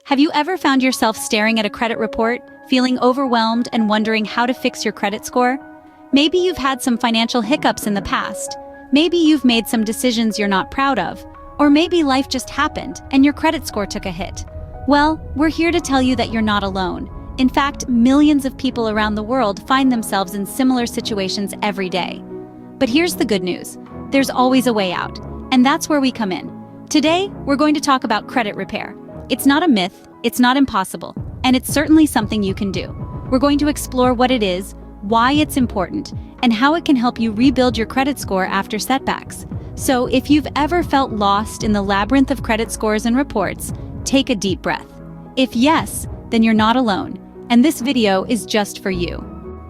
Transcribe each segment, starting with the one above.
Have you ever found yourself staring at a credit report, feeling overwhelmed and wondering how to fix your credit score? Maybe you've had some financial hiccups in the past. Maybe you've made some decisions you're not proud of. Or maybe life just happened and your credit score took a hit. Well, we're here to tell you that you're not alone. In fact, millions of people around the world find themselves in similar situations every day. But here's the good news. There's always a way out. And that's where we come in. Today, we're going to talk about credit repair. It's not a myth, it's not impossible, and it's certainly something you can do. We're going to explore what it is, why it's important, and how it can help you rebuild your credit score after setbacks. So if you've ever felt lost in the labyrinth of credit scores and reports, take a deep breath. If yes, then you're not alone, and this video is just for you.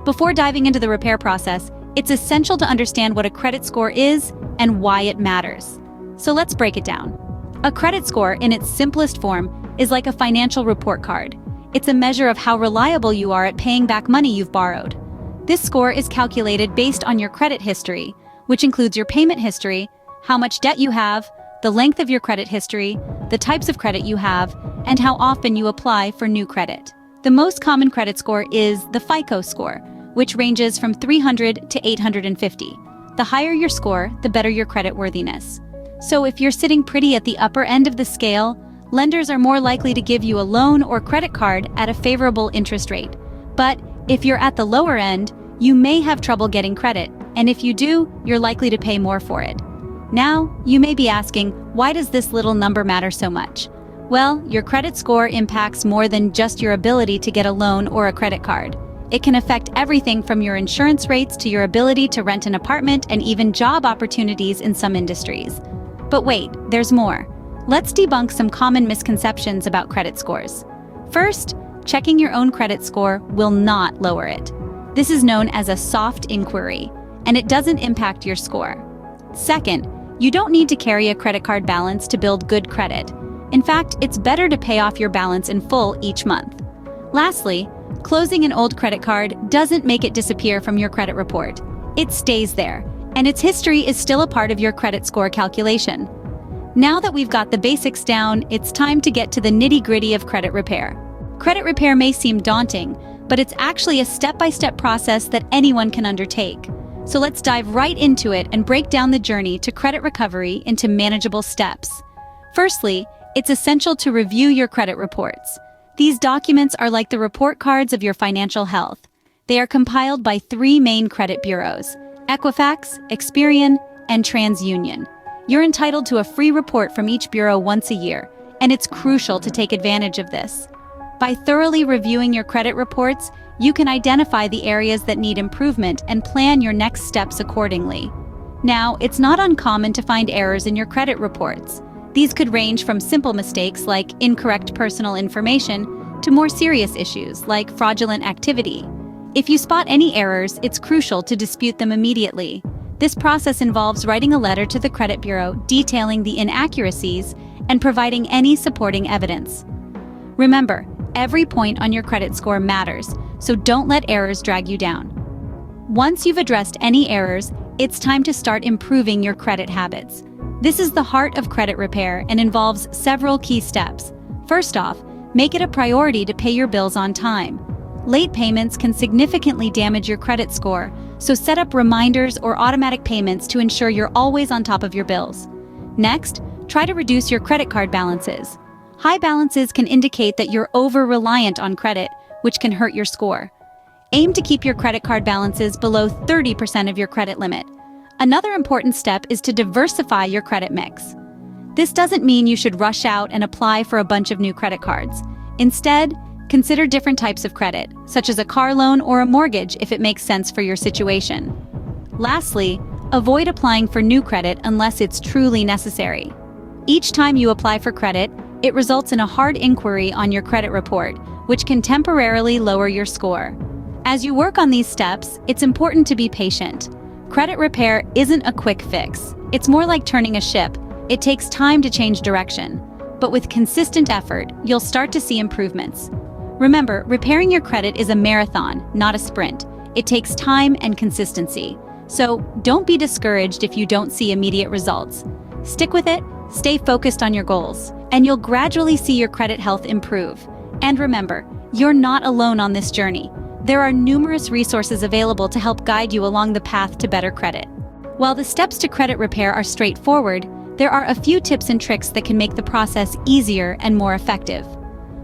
Before diving into the repair process, it's essential to understand what a credit score is and why it matters. So let's break it down. A credit score, in its simplest form, is like a financial report card. It's a measure of how reliable you are at paying back money you've borrowed. This score is calculated based on your credit history, which includes your payment history, how much debt you have, the length of your credit history, the types of credit you have, and how often you apply for new credit. The most common credit score is the FICO score, which ranges from 300 to 850. The higher your score, the better your credit worthiness. So if you're sitting pretty at the upper end of the scale, lenders are more likely to give you a loan or credit card at a favorable interest rate. But if you're at the lower end, you may have trouble getting credit, and if you do, you're likely to pay more for it. Now, you may be asking, why does this little number matter so much? Well, your credit score impacts more than just your ability to get a loan or a credit card. It can affect everything from your insurance rates to your ability to rent an apartment and even job opportunities in some industries. But wait, there's more. Let's debunk some common misconceptions about credit scores. First, checking your own credit score will not lower it. This is known as a soft inquiry, and it doesn't impact your score. Second, you don't need to carry a credit card balance to build good credit. In fact, it's better to pay off your balance in full each month. Lastly, closing an old credit card doesn't make it disappear from your credit report. It stays there, and its history is still a part of your credit score calculation. Now that we've got the basics down, it's time to get to the nitty-gritty of credit repair. Credit repair may seem daunting, but it's actually a step-by-step process that anyone can undertake. So let's dive right into it and break down the journey to credit recovery into manageable steps. Firstly, it's essential to review your credit reports. These documents are like the report cards of your financial health. They are compiled by 3 main credit bureaus: Equifax, Experian, and TransUnion. You're entitled to a free report from each bureau once a year, and it's crucial to take advantage of this. By thoroughly reviewing your credit reports, you can identify the areas that need improvement and plan your next steps accordingly. Now, it's not uncommon to find errors in your credit reports. These could range from simple mistakes like incorrect personal information to more serious issues like fraudulent activity. If you spot any errors, it's crucial to dispute them immediately. This process involves writing a letter to the credit bureau detailing the inaccuracies and providing any supporting evidence. Remember, every point on your credit score matters, so don't let errors drag you down. Once you've addressed any errors, it's time to start improving your credit habits. This is the heart of credit repair and involves several key steps. First off, make it a priority to pay your bills on time. Late payments can significantly damage your credit score, so set up reminders or automatic payments to ensure you're always on top of your bills. Next, try to reduce your credit card balances. High balances can indicate that you're over-reliant on credit, which can hurt your score. Aim to keep your credit card balances below 30% of your credit limit. Another important step is to diversify your credit mix. This doesn't mean you should rush out and apply for a bunch of new credit cards. Instead, consider different types of credit, such as a car loan or a mortgage if it makes sense for your situation. Lastly, avoid applying for new credit unless it's truly necessary. Each time you apply for credit, it results in a hard inquiry on your credit report, which can temporarily lower your score. As you work on these steps, it's important to be patient. Credit repair isn't a quick fix. It's more like turning a ship. It takes time to change direction. But with consistent effort, you'll start to see improvements. Remember, repairing your credit is a marathon, not a sprint. It takes time and consistency. So don't be discouraged if you don't see immediate results. Stick with it, stay focused on your goals, and you'll gradually see your credit health improve. And remember, you're not alone on this journey. There are numerous resources available to help guide you along the path to better credit. While the steps to credit repair are straightforward, there are a few tips and tricks that can make the process easier and more effective.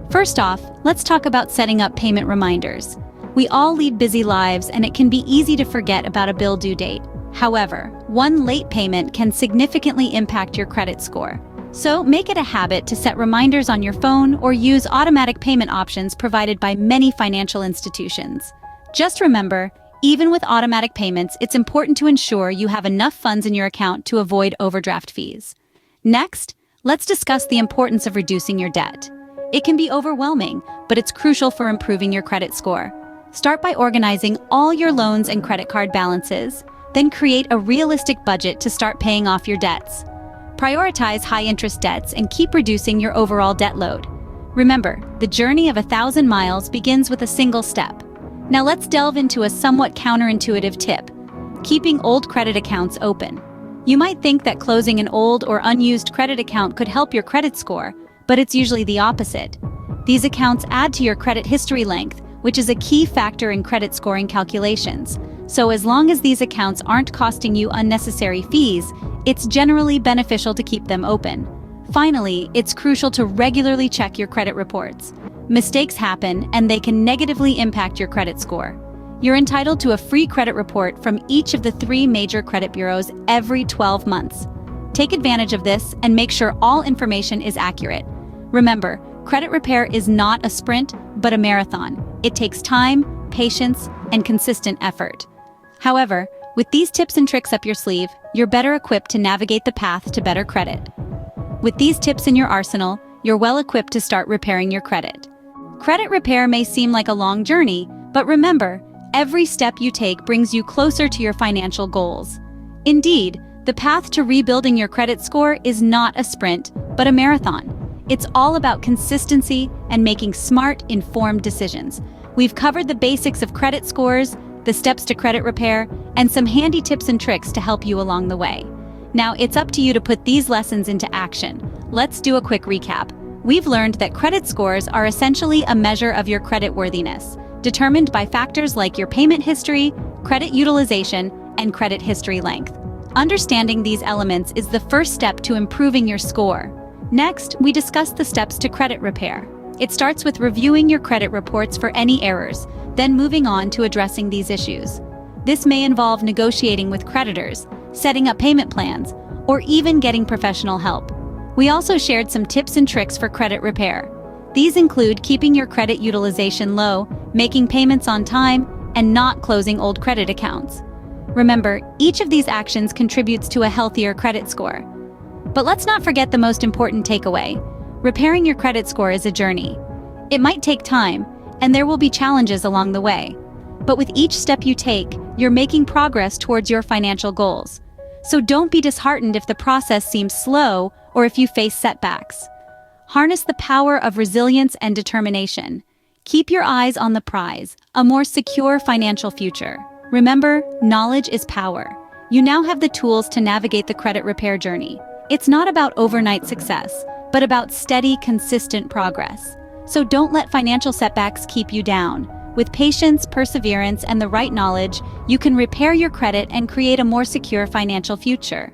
First off, let's talk about setting up payment reminders. We all lead busy lives, and it can be easy to forget about a bill due date. However, one late payment can significantly impact your credit score. So make it a habit to set reminders on your phone or use automatic payment options provided by many financial institutions. Just remember, even with automatic payments, it's important to ensure you have enough funds in your account to avoid overdraft fees. Next, let's discuss the importance of reducing your debt. It can be overwhelming, but it's crucial for improving your credit score. Start by organizing all your loans and credit card balances, then create a realistic budget to start paying off your debts. Prioritize high-interest debts and keep reducing your overall debt load. Remember, the journey of 1,000 miles begins with a single step. Now let's delve into a somewhat counterintuitive tip: keeping old credit accounts open. You might think that closing an old or unused credit account could help your credit score, but it's usually the opposite. These accounts add to your credit history length, which is a key factor in credit scoring calculations. So as long as these accounts aren't costing you unnecessary fees, it's generally beneficial to keep them open. Finally, it's crucial to regularly check your credit reports. Mistakes happen, and they can negatively impact your credit score. You're entitled to a free credit report from each of the 3 major credit bureaus every 12 months. Take advantage of this and make sure all information is accurate. Remember, credit repair is not a sprint, but a marathon. It takes time, patience, and consistent effort. However, with these tips and tricks up your sleeve, you're better equipped to navigate the path to better credit. With these tips in your arsenal, you're well equipped to start repairing your credit. Credit repair may seem like a long journey, but remember, every step you take brings you closer to your financial goals. Indeed, the path to rebuilding your credit score is not a sprint, but a marathon. It's all about consistency and making smart, informed decisions. We've covered the basics of credit scores, the steps to credit repair, and some handy tips and tricks to help you along the way. Now, it's up to you to put these lessons into action. Let's do a quick recap. We've learned that credit scores are essentially a measure of your credit worthiness, determined by factors like your payment history, credit utilization, and credit history length. Understanding these elements is the first step to improving your score. Next, we discuss the steps to credit repair. It starts with reviewing your credit reports for any errors, then moving on to addressing these issues. This may involve negotiating with creditors, setting up payment plans, or even getting professional help. We also shared some tips and tricks for credit repair. These include keeping your credit utilization low, making payments on time, and not closing old credit accounts. Remember, each of these actions contributes to a healthier credit score. But let's not forget the most important takeaway. Repairing your credit score is a journey. It might take time, and there will be challenges along the way. But with each step you take, you're making progress towards your financial goals. So don't be disheartened if the process seems slow or if you face setbacks. Harness the power of resilience and determination. Keep your eyes on the prize, a more secure financial future. Remember, knowledge is power. You now have the tools to navigate the credit repair journey. It's not about overnight success, but about steady, consistent progress. So don't let financial setbacks keep you down. With patience, perseverance, and the right knowledge, you can repair your credit and create a more secure financial future.